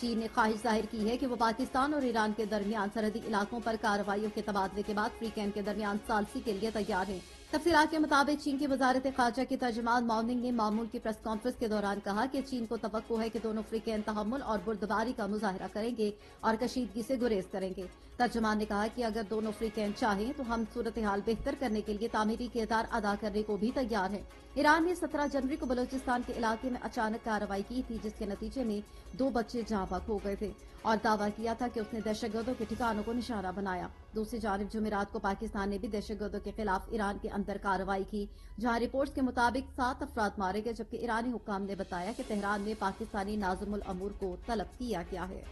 چین نے خواہش ظاہر کی ہے کہ وہ پاکستان اور ایران کے درمیان سرحدی علاقوں پر کارروائیوں کے تبادلے کے بعد فریقین کے درمیان ثالثی کے لیے تیار ہے۔ تفصیلات کے مطابق چین کی وزارت خارجہ کے ترجمان ماؤننگ نے معمول کی پریس کانفرنس کے دوران کہا کہ چین کو توقع ہے کہ دونوں فریقین تحمل اور بردباری کا مظاہرہ کریں گے اور کشیدگی سے گریز کریں گے۔ ترجمان نے کہا کہ اگر دونوں فریقین چاہیں تو ہم صورتحال بہتر کرنے کے لیے تعمیری کردار ادا کرنے کو بھی تیار ہیں۔ ایران نے 17 جنوری کو بلوچستان کے علاقے میں اچانک کارروائی کی تھی، جس کے نتیجے میں 2 بچے جاں بحق ہو گئے تھے اور دعویٰ کیا تھا کہ اس نے دہشت گردوں کے ٹھکانوں کو نشانہ بنایا۔ دوسری جانب جمعرات کو پاکستان نے بھی دہشت گردوں کے خلاف ایران کے اندر کارروائی کی، جہاں رپورٹس کے مطابق 7 افراد مارے گئے، جبکہ ایرانی حکام نے بتایا کہ تہران میں پاکستانی ناظم الامور کو طلب کیا گیا ہے۔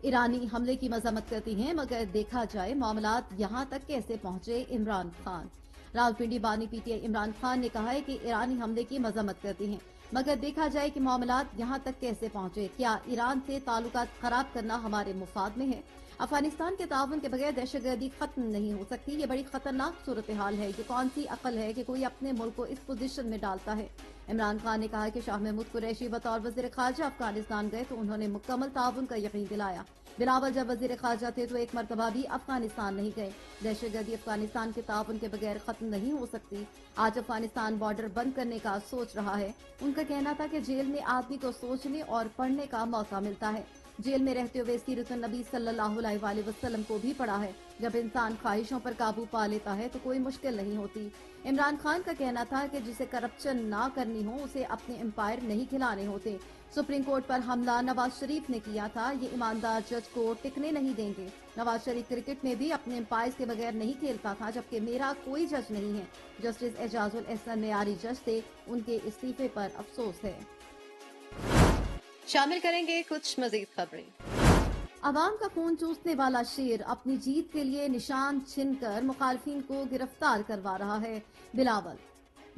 ایرانی حملے کی مذمت کرتی ہیں، مگر دیکھا جائے معاملات یہاں تک کیسے پہنچے۔ عمران خان راولپنڈی بانی P T I Imran Khan نے کہا ہے کہ ایرانی حملے کی مذمت کرتی ہیں، مگر دیکھا جائے کہ معاملات یہاں تک کیسے پہنچے۔ کیا ایران سے تعلقات خراب کرنا ہمارے مفاد میں ہے؟ افغانستان کے تعاون کے بغیر دہشت گردی ختم نہیں ہو سکتی۔ یہ بڑی خطرناک صورتحال ہے۔ یہ کون سی عقل ہے کہ کوئی اپنے ملک کو اس پوزیشن میں ڈالتا ہے؟ عمران خان نے کہا کہ شاہ محمود قریشی بطور وزیر خارجہ افغانستان گئے تو انہوں نے مکمل تعاون کا یقین دلایا۔ بلاول جب وزیر خارجہ تھے تو ایک مرتبہ بھی افغانستان نہیں گئے۔ دہشت گردی افغانستان کے تعاون کے بغیر ختم نہیں ہو سکتی۔ آج افغانستان بارڈر بند کرنے کا سوچ رہا ہے۔ ان کا کہنا تھا کہ جیل میں آدمی کو سوچنے اور پڑھنے کا موقع ملتا ہے۔ جیل میں رہتے ہوئے سیرت النبی صلی اللہ علیہ وآلہ وسلم کو بھی پڑھا ہے۔ جب انسان خواہشوں پر قابو پا لیتا ہے تو کوئی مشکل نہیں ہوتی۔ عمران خان کا کہنا تھا کہ جسے کرپشن نہ کرنی ہو اسے اپنے امپائر نہیں کھلانے ہوتے۔ سپریم کورٹ پر حملہ نواز شریف نے کیا تھا، یہ ایماندار جج کو ٹکنے نہیں دیں گے۔ نواز شریف کرکٹ میں بھی اپنے امپائرز کے بغیر نہیں کھیلتا تھا، جبکہ میرا کوئی جج نہیں ہے۔ جسٹس اعجاز الاحسن معیاری جج تھے، ان کے استعفے پر افسوس ہے۔ شامل کریں گے کچھ مزید خبریں۔ عوام کا خون چوسنے والا شیر اپنی جیت کے لیے نشان چھن کر مخالفین کو گرفتار کروا رہا ہے۔ بلاول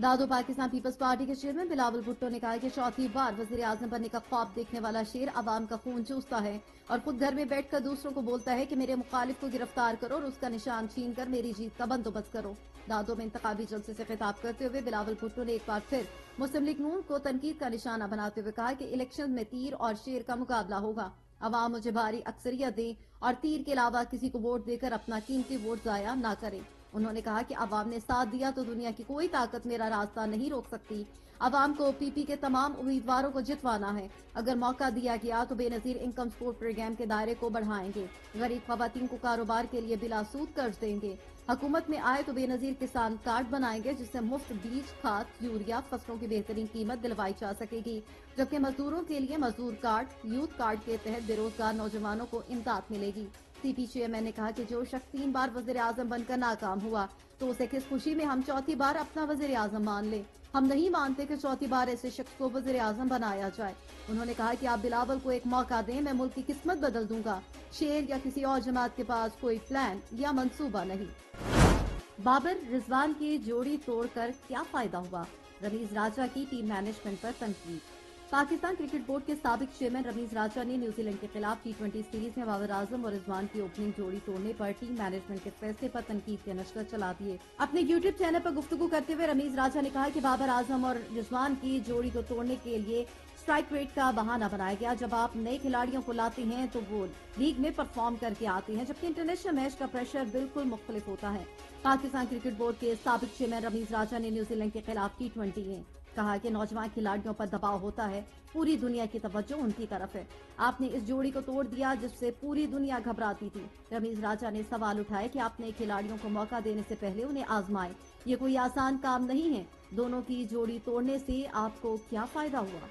دادو پاکستان پیپلز پارٹی کے چیئرمین بلاول بھٹو نے کہا کہ چوتھی بار وزیر اعظم بننے کا خواب دیکھنے والا شیر عوام کا خون چوستا ہے اور خود گھر میں بیٹھ کر دوسروں کو بولتا ہے کہ میرے مخالف کو گرفتار کرو اور اس کا نشان چھین کر میری جیت کا بندوبست کرو۔ دادو میں انتخابی جلسے سے خطاب کرتے ہوئے بلاول بھٹو نے ایک بار پھر مسلم لیگ نون کو تنقید کا نشانہ بناتے ہوئے کہا کہ الیکشن میں تیر اور شیر کا مقابلہ ہوگا۔ عوام مجھے بھاری اکثریت دیں اور تیر کے علاوہ کسی کو ووٹ دے کر اپنا قیمتی ووٹ ضائع نہ کریں۔ انہوں نے کہا کہ عوام نے ساتھ دیا تو دنیا کی کوئی طاقت میرا راستہ نہیں روک سکتی۔ عوام کو پی پی کے تمام امیدواروں کو جتوانا ہے۔ اگر موقع دیا گیا تو بے نظیر انکم سپورٹ پروگرام کے دائرے کو بڑھائیں گے، غریب خواتین کو کاروبار کے لیے بلا سود قرض دیں گے۔ حکومت میں آئے تو بے نظیر کسان کارڈ بنائیں گے جس سے مفت بیج، کھاد، یوریا، فصلوں کی بہترین قیمت دلوائی جا سکے گی، جبکہ مزدوروں کے لیے مزدور کارڈ، یوتھ کارڈ کے تحت بے روزگار نوجوانوں کو امداد ملے گی۔ سی پی چیئرمین نے کہا کہ جو شخص 3 بار وزیر اعظم بن کر ناکام ہوا تو اسے کس خوشی میں ہم چوتھی بار اپنا وزیر اعظم مان لیں۔ ہم نہیں مانتے کہ چوتھی بار ایسے شخص کو وزیر اعظم بنایا جائے۔ انہوں نے کہا کہ آپ بلاول کو ایک موقع دیں، میں ملک کی قسمت بدل دوں گا۔ شیر یا کسی اور جماعت کے پاس کوئی پلان یا منصوبہ نہیں۔ بابر رضوان کی جوڑی توڑ کر کیا فائدہ ہوا؟ رمیز راجہ کی ٹیم مینجمنٹ پر تنقید۔ پاکستان کرکٹ بورڈ کے سابق چیئرمین رمیز راجہ نے نیوزی لینڈ کے خلاف ٹی20 سیریز میں بابر اعظم اور رضوان کی اوپننگ جوڑی توڑنے پر ٹیم مینجمنٹ کے فیصلے پر تنقید کے نشر چلا دیے۔ اپنے یوٹیوب چینل پر گفتگو کرتے ہوئے رمیز راجہ نے کہا کہ بابر اعظم اور رضوان کی جوڑی کو توڑنے کے لیے اسٹرائک ریٹ کا بہانہ بنایا گیا۔ جب آپ نئے کھلاڑیوں کو لاتے ہیں تو وہ لیگ میں پرفارم کر کے آتے ہیں، جبکہ انٹرنیشنل میچ کا پریشر بالکل مختلف ہوتا ہے۔ پاکستان کرکٹ بورڈ کے سابق چیئرمین رمیز راجہ نے نیوزی لینڈ کے خلاف ٹی20 میں کہا کہ نوجوان کھلاڑیوں پر دباؤ ہوتا ہے، پوری دنیا کی توجہ ان کی طرف ہے۔ آپ نے اس جوڑی کو توڑ دیا جس سے پوری دنیا گھبراتی تھی۔ رمیز راجہ نے سوال اٹھایا کہ آپ نے کھلاڑیوں کو موقع دینے سے پہلے انہیں آزمائے، یہ کوئی آسان کام نہیں ہے۔ دونوں کی جوڑی توڑنے سے آپ کو کیا فائدہ ہوا؟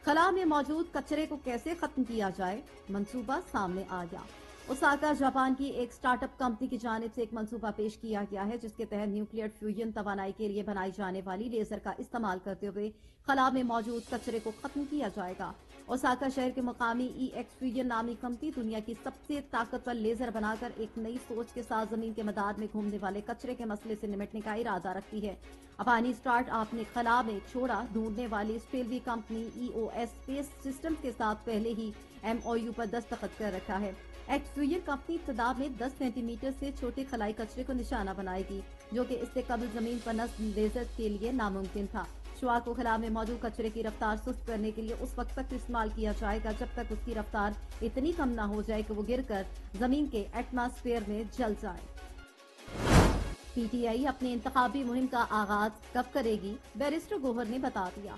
خلا میں موجود کچرے کو کیسے ختم کیا جائے؟ منصوبہ سامنے آ گیا۔ اوساکا جاپان کی ایک سٹارٹ اپ کمپنی کی جانب سے ایک منصوبہ پیش کیا گیا ہے جس کے تحت نیوکلیئر فیوژن توانائی کے لیے بنائی جانے والی لیزر کا استعمال کرتے ہوئے خلا میں موجود کچرے کو ختم کیا جائے گا۔ اوساکا شہر کے مقامی ای ایکس فیوژن نامی کمپنی دنیا کی سب سے طاقتور لیزر بنا کر ایک نئی سوچ کے ساتھ زمین کے مدار میں گھومنے والے کچرے کے مسئلے سے نمٹنے کا ارادہ رکھتی ہے۔ افغانی سٹارٹ اپ نے خلا میں چھوڑا ڈھونڈنے والی اسٹریلوی کمپنی ای او ایس اسپیس سسٹم کے ساتھ پہلے ہی ایم او یو پر دستخط کر رکھا ہے۔ ایکس فیوژن کمپنی ابتدا میں 10 سینٹی میٹر سے چھوٹے خلائی کچرے کو نشانہ بنائے گی، جو کہ اس سے قبل زمین پر نصب لیزر کے لیے ناممکن تھا۔ شعاع کو خلا میں موجود کچرے کی رفتار سست کرنے کے لیے اس وقت تک استعمال کیا جائے گا جب تک اس کی رفتار اتنی کم نہ ہو جائے کہ وہ گر کر زمین کے ایٹماسفیئر میں جل جائے۔ پی ٹی آئی اپنے انتخابی مہم کا آغاز کب کرے گی؟ بیرسٹر گوہر نے بتا دیا۔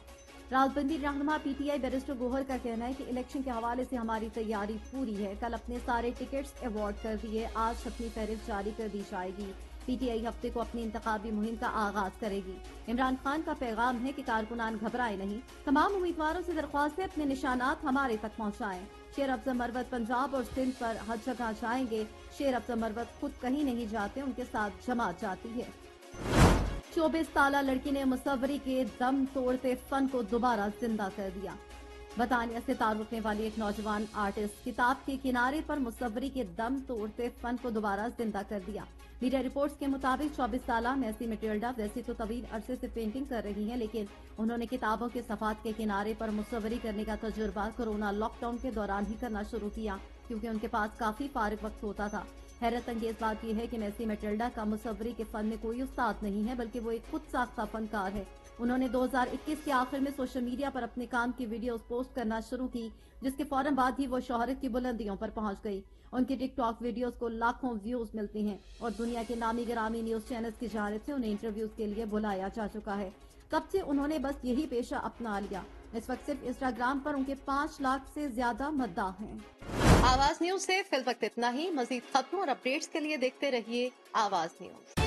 راولپنڈی رہنما پی ٹی آئی بیرسٹر گوہر کا کہنا ہے کہ الیکشن کے حوالے سے ہماری تیاری پوری ہے، کل اپنے سارے ٹکٹس ایوارڈ کر دیے، آج اپنی فہرست جاری کر دی جائے گی۔ پی ٹی آئی ہفتے کو اپنی انتخابی مہم کا آغاز کرے گی۔ عمران خان کا پیغام ہے کہ کارکنان گھبرائے نہیں، تمام امیدواروں سے درخواست ہے اپنے نشانات ہمارے تک پہنچائیں۔ شیر افضل مروت پنجاب اور سندھ پر ہر جگہ جائیں گے۔ شیر افضل مروت خود کہیں نہیں جاتے، ان کے ساتھ جماعت جاتی ہے۔ 24 سالہ لڑکی نے مصوری کے دم توڑتے فن کو دوبارہ زندہ کر دیا۔ برطانیہ سے تعلق رکھنے والی ایک نوجوان آرٹسٹ کتاب کے کنارے پر مصوری کے دم توڑتے فن کو دوبارہ زندہ کر دیا۔ میڈیا رپورٹس کے مطابق 24 سالہ میسی میٹلڈا ویسے تو طویل عرصے سے پینٹنگ کر رہی ہیں، لیکن انہوں نے کتابوں کے صفحات کے کنارے پر مصوری کرنے کا تجربہ کورونا لاک ڈاؤن کے دوران ہی کرنا شروع کیا، کیونکہ ان کے پاس کافی فارغ وقت ہوتا تھا۔ حیرت انگیز بات یہ ہے کہ میسی میٹلڈا کا مصوری کے فن میں کوئی استاد نہیں ہے، بلکہ وہ ایک خود ساختہ فنکار ہے۔ انہوں نے 2021 کے آخر میں سوشل میڈیا پر اپنے کام کی ویڈیوز پوسٹ کرنا شروع کی، جس کے فوراً بعد ہی وہ شہرت کی بلندیوں پر پہنچ گئی۔ ان کی ٹک ٹاک ویڈیوز کو لاکھوں ویوز ملتے ہیں اور دنیا کے نامی گرامی نیوز چینلز کی جانب سے انہیں انٹرویوز کے لیے بلایا جا چکا ہے۔ تب سے انہوں نے بس یہی پیشہ اپنا لیا۔ اس وقت صرف انسٹاگرام پر ان کے 5 لاکھ سے زیادہ مداح ہیں۔ آواز نیوز سے فی الوقت اتنا ہی۔ مزید خبروں اور اپڈیٹس کے لیے دیکھتے رہیے آواز نیوز۔